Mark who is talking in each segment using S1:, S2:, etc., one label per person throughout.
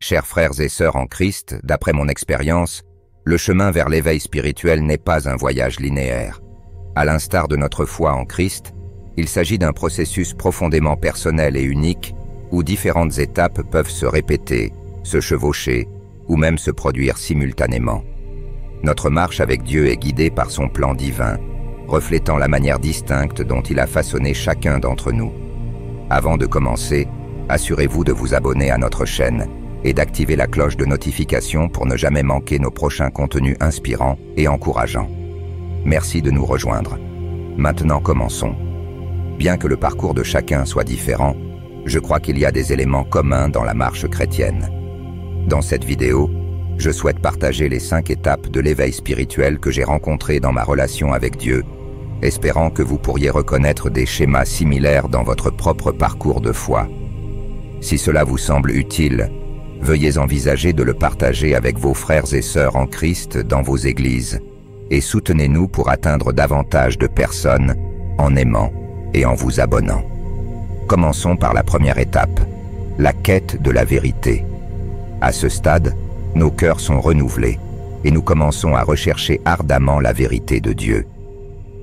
S1: Chers frères et sœurs en Christ, d'après mon expérience, le chemin vers l'éveil spirituel n'est pas un voyage linéaire. À l'instar de notre foi en Christ, il s'agit d'un processus profondément personnel et unique où différentes étapes peuvent se répéter, se chevaucher ou même se produire simultanément. Notre marche avec Dieu est guidée par son plan divin, reflétant la manière distincte dont il a façonné chacun d'entre nous. Avant de commencer, assurez-vous de vous abonner à notre chaîne et d'activer la cloche de notification pour ne jamais manquer nos prochains contenus inspirants et encourageants. Merci de nous rejoindre. Maintenant commençons. Bien que le parcours de chacun soit différent, je crois qu'il y a des éléments communs dans la marche chrétienne. Dans cette vidéo, je souhaite partager les 5 étapes de l'éveil spirituel que j'ai rencontrées dans ma relation avec Dieu, espérant que vous pourriez reconnaître des schémas similaires dans votre propre parcours de foi. Si cela vous semble utile, veuillez envisager de le partager avec vos frères et sœurs en Christ dans vos églises et soutenez-nous pour atteindre davantage de personnes en aimant et en vous abonnant. Commençons par la première étape, la quête de la vérité. À ce stade, nos cœurs sont renouvelés et nous commençons à rechercher ardemment la vérité de Dieu.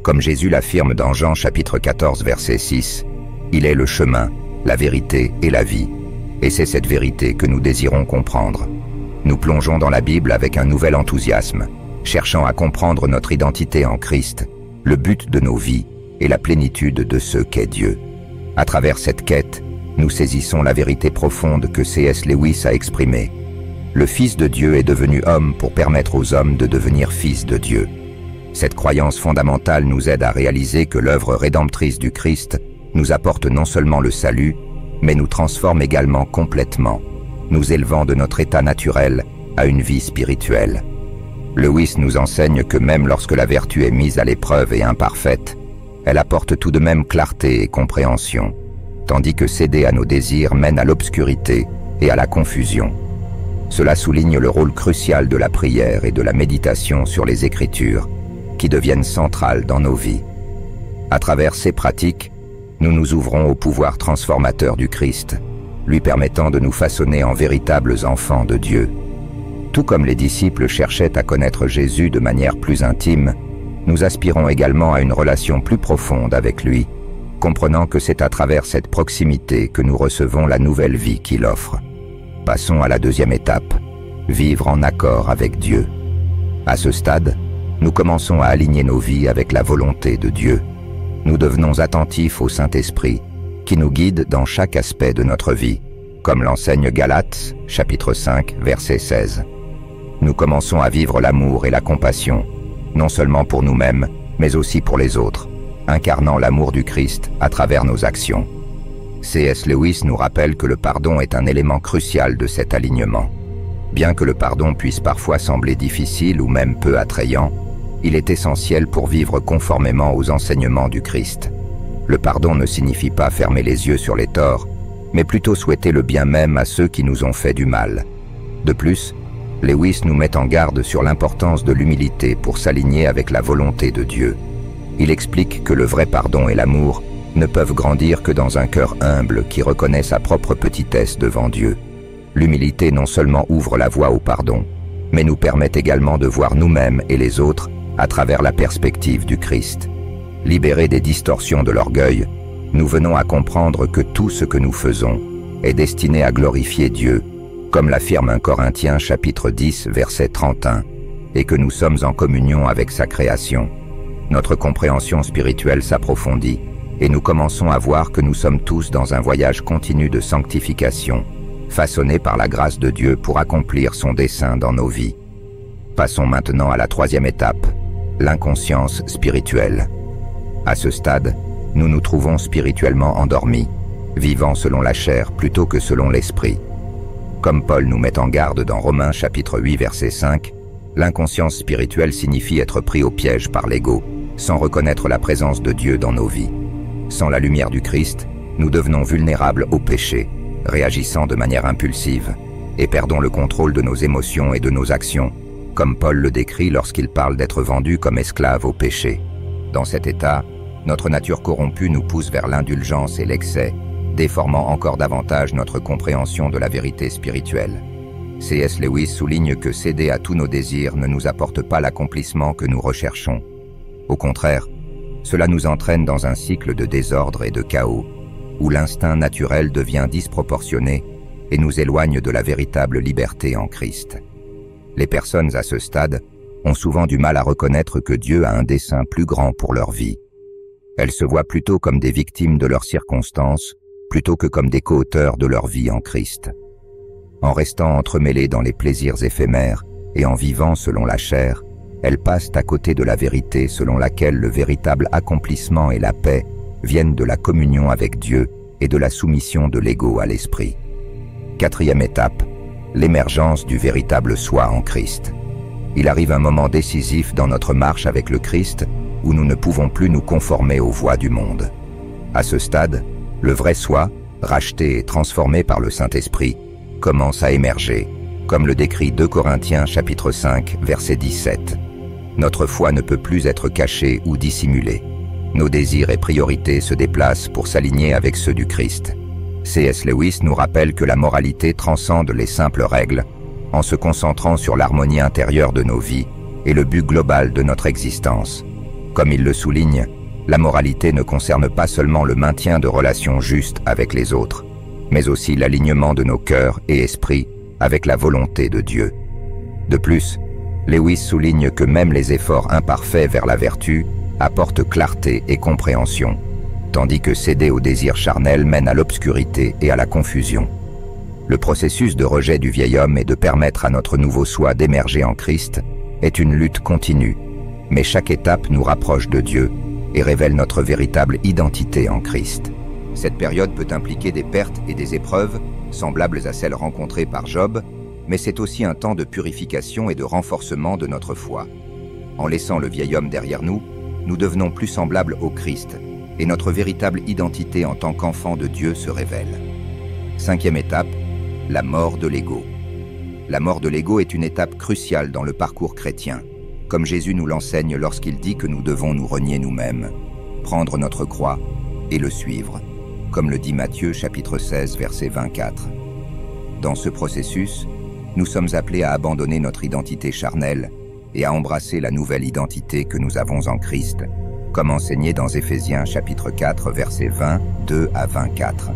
S1: Comme Jésus l'affirme dans Jean chapitre 14 verset 6, « Il est le chemin, la vérité et la vie. » Et c'est cette vérité que nous désirons comprendre. Nous plongeons dans la Bible avec un nouvel enthousiasme, cherchant à comprendre notre identité en Christ, le but de nos vies et la plénitude de ce qu'est Dieu. À travers cette quête, nous saisissons la vérité profonde que C.S. Lewis a exprimée. Le Fils de Dieu est devenu homme pour permettre aux hommes de devenir fils de Dieu. Cette croyance fondamentale nous aide à réaliser que l'œuvre rédemptrice du Christ nous apporte non seulement le salut, mais nous transforme également complètement, nous élevant de notre état naturel à une vie spirituelle. Lewis nous enseigne que même lorsque la vertu est mise à l'épreuve et imparfaite, elle apporte tout de même clarté et compréhension, tandis que céder à nos désirs mène à l'obscurité et à la confusion. Cela souligne le rôle crucial de la prière et de la méditation sur les Écritures, qui deviennent centrales dans nos vies. À travers ces pratiques, nous nous ouvrons au pouvoir transformateur du Christ, lui permettant de nous façonner en véritables enfants de Dieu. Tout comme les disciples cherchaient à connaître Jésus de manière plus intime, nous aspirons également à une relation plus profonde avec lui, comprenant que c'est à travers cette proximité que nous recevons la nouvelle vie qu'il offre. Passons à la deuxième étape, vivre en accord avec Dieu. À ce stade, nous commençons à aligner nos vies avec la volonté de Dieu. Nous devenons attentifs au Saint-Esprit, qui nous guide dans chaque aspect de notre vie, comme l'enseigne Galates, chapitre 5, verset 16. Nous commençons à vivre l'amour et la compassion, non seulement pour nous-mêmes, mais aussi pour les autres, incarnant l'amour du Christ à travers nos actions. C.S. Lewis nous rappelle que le pardon est un élément crucial de cet alignement. Bien que le pardon puisse parfois sembler difficile ou même peu attrayant, il est essentiel pour vivre conformément aux enseignements du Christ. Le pardon ne signifie pas fermer les yeux sur les torts, mais plutôt souhaiter le bien même à ceux qui nous ont fait du mal. De plus, Lewis nous met en garde sur l'importance de l'humilité pour s'aligner avec la volonté de Dieu. Il explique que le vrai pardon et l'amour ne peuvent grandir que dans un cœur humble qui reconnaît sa propre petitesse devant Dieu. L'humilité non seulement ouvre la voie au pardon, mais nous permet également de voir nous-mêmes et les autres à travers la perspective du Christ. Libérés des distorsions de l'orgueil, nous venons à comprendre que tout ce que nous faisons est destiné à glorifier Dieu, comme l'affirme 1 Corinthiens chapitre 10 verset 31, et que nous sommes en communion avec sa création. Notre compréhension spirituelle s'approfondit, et nous commençons à voir que nous sommes tous dans un voyage continu de sanctification, façonné par la grâce de Dieu pour accomplir son dessein dans nos vies. Passons maintenant à la troisième étape, l'inconscience spirituelle. À ce stade, nous nous trouvons spirituellement endormis, vivant selon la chair plutôt que selon l'esprit. Comme Paul nous met en garde dans Romains chapitre 8 verset 5, l'inconscience spirituelle signifie être pris au piège par l'ego, sans reconnaître la présence de Dieu dans nos vies. Sans la lumière du Christ, nous devenons vulnérables au péché, réagissant de manière impulsive, et perdons le contrôle de nos émotions et de nos actions, comme Paul le décrit lorsqu'il parle d'être vendu comme esclave au péché. Dans cet état, notre nature corrompue nous pousse vers l'indulgence et l'excès, déformant encore davantage notre compréhension de la vérité spirituelle. C.S. Lewis souligne que céder à tous nos désirs ne nous apporte pas l'accomplissement que nous recherchons. Au contraire, cela nous entraîne dans un cycle de désordre et de chaos, où l'instinct naturel devient disproportionné et nous éloigne de la véritable liberté en Christ. Les personnes à ce stade ont souvent du mal à reconnaître que Dieu a un dessein plus grand pour leur vie. Elles se voient plutôt comme des victimes de leurs circonstances, plutôt que comme des co-auteurs de leur vie en Christ. En restant entremêlées dans les plaisirs éphémères et en vivant selon la chair, elles passent à côté de la vérité selon laquelle le véritable accomplissement et la paix viennent de la communion avec Dieu et de la soumission de l'ego à l'esprit. 4e étape, l'émergence du véritable soi en Christ. Il arrive un moment décisif dans notre marche avec le Christ où nous ne pouvons plus nous conformer aux voies du monde. À ce stade, le vrai soi, racheté et transformé par le Saint-Esprit, commence à émerger, comme le décrit 2 Corinthiens chapitre 5, verset 17. Notre foi ne peut plus être cachée ou dissimulée. Nos désirs et priorités se déplacent pour s'aligner avec ceux du Christ. C.S. Lewis nous rappelle que la moralité transcende les simples règles, en se concentrant sur l'harmonie intérieure de nos vies et le but global de notre existence. Comme il le souligne, la moralité ne concerne pas seulement le maintien de relations justes avec les autres, mais aussi l'alignement de nos cœurs et esprits avec la volonté de Dieu. De plus, Lewis souligne que même les efforts imparfaits vers la vertu apportent clarté et compréhension, tandis que céder au désir charnel mène à l'obscurité et à la confusion. Le processus de rejet du vieil homme et de permettre à notre nouveau soi d'émerger en Christ est une lutte continue, mais chaque étape nous rapproche de Dieu et révèle notre véritable identité en Christ. Cette période peut impliquer des pertes et des épreuves, semblables à celles rencontrées par Job, mais c'est aussi un temps de purification et de renforcement de notre foi. En laissant le vieil homme derrière nous, nous devenons plus semblables au Christ, et notre véritable identité en tant qu'enfant de Dieu se révèle. 5e étape, la mort de l'ego. La mort de l'ego est une étape cruciale dans le parcours chrétien, comme Jésus nous l'enseigne lorsqu'il dit que nous devons nous renier nous-mêmes, prendre notre croix et le suivre, comme le dit Matthieu chapitre 16 verset 24. Dans ce processus, nous sommes appelés à abandonner notre identité charnelle et à embrasser la nouvelle identité que nous avons en Christ, comme enseigné dans Éphésiens chapitre 4 versets 22 à 24.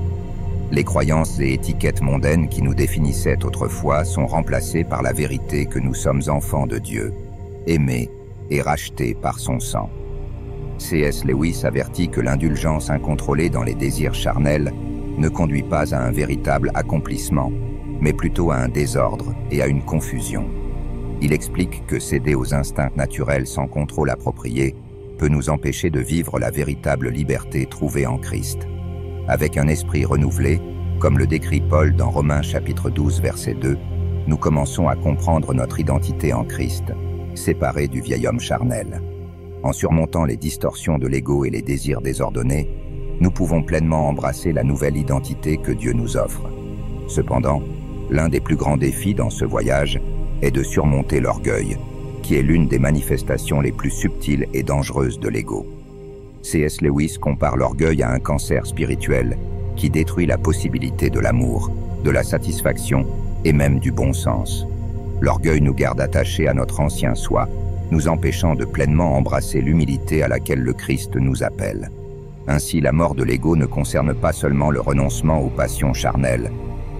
S1: Les croyances et étiquettes mondaines qui nous définissaient autrefois sont remplacées par la vérité que nous sommes enfants de Dieu, aimés et rachetés par son sang. C.S. Lewis avertit que l'indulgence incontrôlée dans les désirs charnels ne conduit pas à un véritable accomplissement, mais plutôt à un désordre et à une confusion. Il explique que céder aux instincts naturels sans contrôle approprié peut nous empêcher de vivre la véritable liberté trouvée en Christ. Avec un esprit renouvelé, comme le décrit Paul dans Romains chapitre 12 verset 2, nous commençons à comprendre notre identité en Christ, séparés du vieil homme charnel. En surmontant les distorsions de l'ego et les désirs désordonnés, nous pouvons pleinement embrasser la nouvelle identité que Dieu nous offre. Cependant, l'un des plus grands défis dans ce voyage est de surmonter l'orgueil, qui est l'une des manifestations les plus subtiles et dangereuses de l'ego. C.S. Lewis compare l'orgueil à un cancer spirituel qui détruit la possibilité de l'amour, de la satisfaction et même du bon sens. L'orgueil nous garde attachés à notre ancien soi, nous empêchant de pleinement embrasser l'humilité à laquelle le Christ nous appelle. Ainsi, la mort de l'ego ne concerne pas seulement le renoncement aux passions charnelles,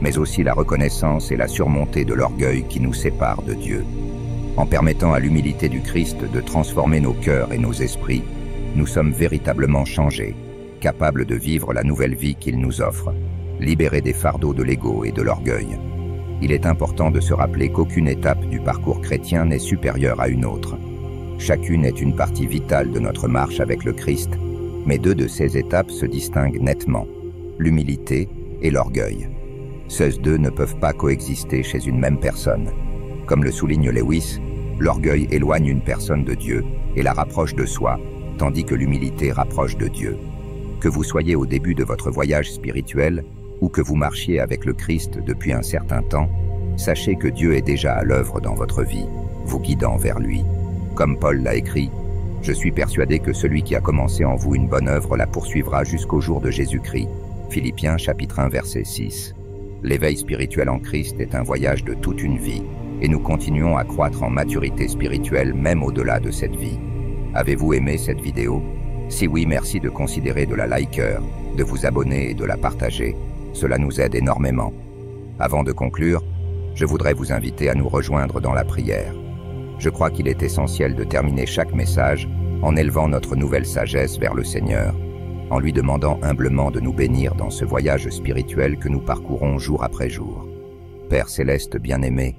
S1: mais aussi la reconnaissance et la surmontée de l'orgueil qui nous sépare de Dieu. En permettant à l'humilité du Christ de transformer nos cœurs et nos esprits, nous sommes véritablement changés, capables de vivre la nouvelle vie qu'il nous offre, libérés des fardeaux de l'ego et de l'orgueil. Il est important de se rappeler qu'aucune étape du parcours chrétien n'est supérieure à une autre. Chacune est une partie vitale de notre marche avec le Christ, mais deux de ces étapes se distinguent nettement, l'humilité et l'orgueil. Ces deux ne peuvent pas coexister chez une même personne. Comme le souligne Lewis, l'orgueil éloigne une personne de Dieu et la rapproche de soi, tandis que l'humilité rapproche de Dieu. Que vous soyez au début de votre voyage spirituel ou que vous marchiez avec le Christ depuis un certain temps, sachez que Dieu est déjà à l'œuvre dans votre vie, vous guidant vers lui. Comme Paul l'a écrit, « Je suis persuadé que celui qui a commencé en vous une bonne œuvre la poursuivra jusqu'au jour de Jésus-Christ. » Philippiens chapitre 1 verset 6. L'éveil spirituel en Christ est un voyage de toute une vie, et nous continuons à croître en maturité spirituelle même au-delà de cette vie. Avez-vous aimé cette vidéo? Si oui, merci de considérer de la liker, de vous abonner et de la partager. Cela nous aide énormément. Avant de conclure, je voudrais vous inviter à nous rejoindre dans la prière. Je crois qu'il est essentiel de terminer chaque message en élevant notre nouvelle sagesse vers le Seigneur, en lui demandant humblement de nous bénir dans ce voyage spirituel que nous parcourons jour après jour. Père céleste bien-aimé,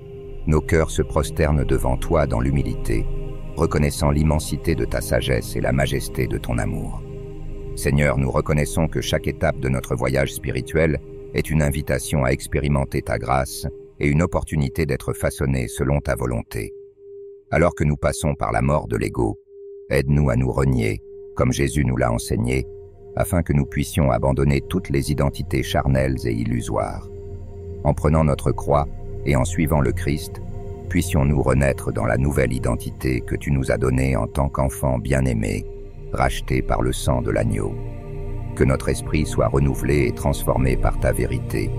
S1: nos cœurs se prosternent devant toi dans l'humilité, reconnaissant l'immensité de ta sagesse et la majesté de ton amour. Seigneur, nous reconnaissons que chaque étape de notre voyage spirituel est une invitation à expérimenter ta grâce et une opportunité d'être façonnés selon ta volonté. Alors que nous passons par la mort de l'ego, aide-nous à nous renier, comme Jésus nous l'a enseigné, afin que nous puissions abandonner toutes les identités charnelles et illusoires. En prenant notre croix et en suivant le Christ, puissions-nous renaître dans la nouvelle identité que tu nous as donnée en tant qu'enfants bien-aimés, rachetés par le sang de l'agneau. Que notre esprit soit renouvelé et transformé par ta vérité,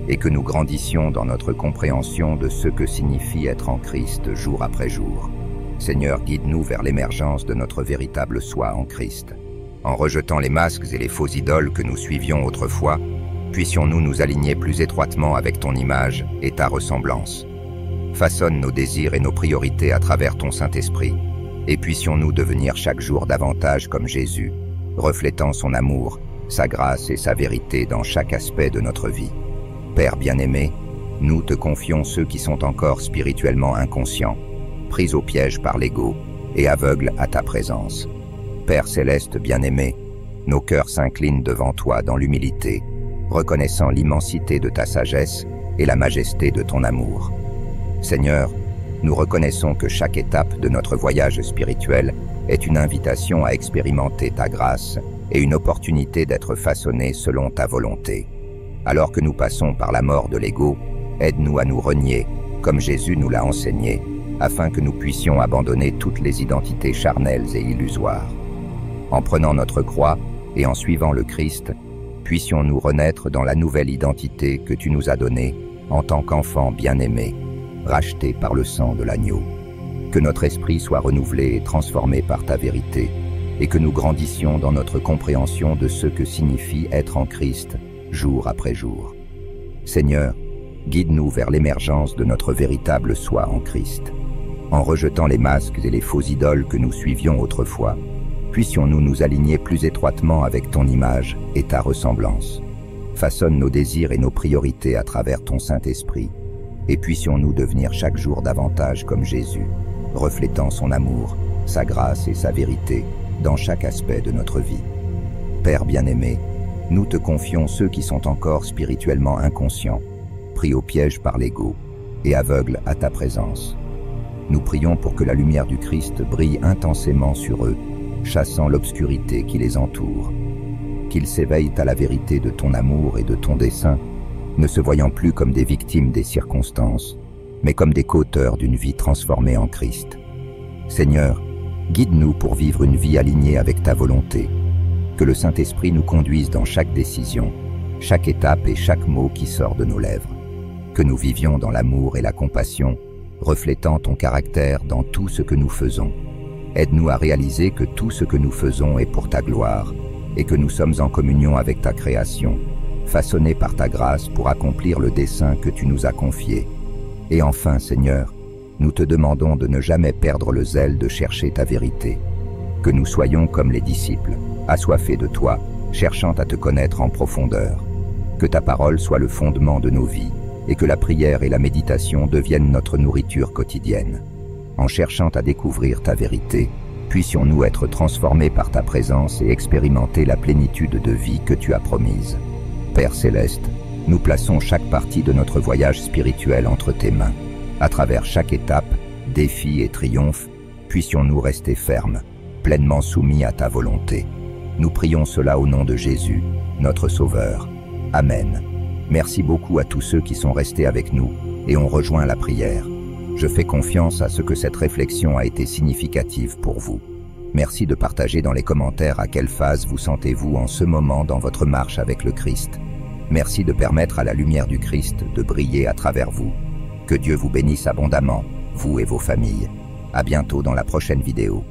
S1: et que nous grandissions dans notre compréhension de ce que signifie être en Christ jour après jour. Seigneur, guide-nous vers l'émergence de notre véritable soi en Christ. En rejetant les masques et les faux idoles que nous suivions autrefois, puissions-nous nous aligner plus étroitement avec ton image et ta ressemblance. Façonne nos désirs et nos priorités à travers ton Saint-Esprit, et puissions-nous devenir chaque jour davantage comme Jésus, reflétant son amour, sa grâce et sa vérité dans chaque aspect de notre vie. Père bien-aimé, nous te confions ceux qui sont encore spirituellement inconscients, pris au piège par l'ego et aveugles à ta présence. Père céleste bien-aimé, nos cœurs s'inclinent devant toi dans l'humilité, reconnaissant l'immensité de ta sagesse et la majesté de ton amour. Seigneur, nous reconnaissons que chaque étape de notre voyage spirituel est une invitation à expérimenter ta grâce et une opportunité d'être façonnés selon ta volonté. Alors que nous passons par la mort de l'ego, aide-nous à nous renier, comme Jésus nous l'a enseigné, afin que nous puissions abandonner toutes les identités charnelles et illusoires. En prenant notre croix et en suivant le Christ, puissions-nous renaître dans la nouvelle identité que tu nous as donnée en tant qu'enfants bien-aimés, rachetés par le sang de l'agneau. Que notre esprit soit renouvelé et transformé par ta vérité, et que nous grandissions dans notre compréhension de ce que signifie être en Christ, jour après jour. Seigneur, guide-nous vers l'émergence de notre véritable soi en Christ. En rejetant les masques et les faux idoles que nous suivions autrefois, puissions-nous nous aligner plus étroitement avec ton image et ta ressemblance. Façonne nos désirs et nos priorités à travers ton Saint-Esprit, et puissions-nous devenir chaque jour davantage comme Jésus, reflétant son amour, sa grâce et sa vérité dans chaque aspect de notre vie. Père bien-aimé, nous te confions ceux qui sont encore spirituellement inconscients, pris au piège par l'ego et aveugles à ta présence. Nous prions pour que la lumière du Christ brille intensément sur eux, chassant l'obscurité qui les entoure. Qu'ils s'éveillent à la vérité de ton amour et de ton dessein, ne se voyant plus comme des victimes des circonstances, mais comme des co-auteurs d'une vie transformée en Christ. Seigneur, guide-nous pour vivre une vie alignée avec ta volonté. Que le Saint-Esprit nous conduise dans chaque décision, chaque étape et chaque mot qui sort de nos lèvres. Que nous vivions dans l'amour et la compassion, reflétant ton caractère dans tout ce que nous faisons. Aide-nous à réaliser que tout ce que nous faisons est pour ta gloire et que nous sommes en communion avec ta création, façonnés par ta grâce pour accomplir le dessein que tu nous as confié. Et enfin, Seigneur, nous te demandons de ne jamais perdre le zèle de chercher ta vérité. Que nous soyons comme les disciples, assoiffés de toi, cherchant à te connaître en profondeur. Que ta parole soit le fondement de nos vies et que la prière et la méditation deviennent notre nourriture quotidienne. En cherchant à découvrir ta vérité, puissions-nous être transformés par ta présence et expérimenter la plénitude de vie que tu as promise. Père céleste, nous plaçons chaque partie de notre voyage spirituel entre tes mains. À travers chaque étape, défi et triomphe, puissions-nous rester fermes, pleinement soumis à ta volonté. Nous prions cela au nom de Jésus, notre Sauveur. Amen. Merci beaucoup à tous ceux qui sont restés avec nous et ont rejoint la prière. Je fais confiance à ce que cette réflexion a été significative pour vous. Merci de partager dans les commentaires à quelle phase vous sentez-vous en ce moment dans votre marche avec le Christ. Merci de permettre à la lumière du Christ de briller à travers vous. Que Dieu vous bénisse abondamment, vous et vos familles. À bientôt dans la prochaine vidéo.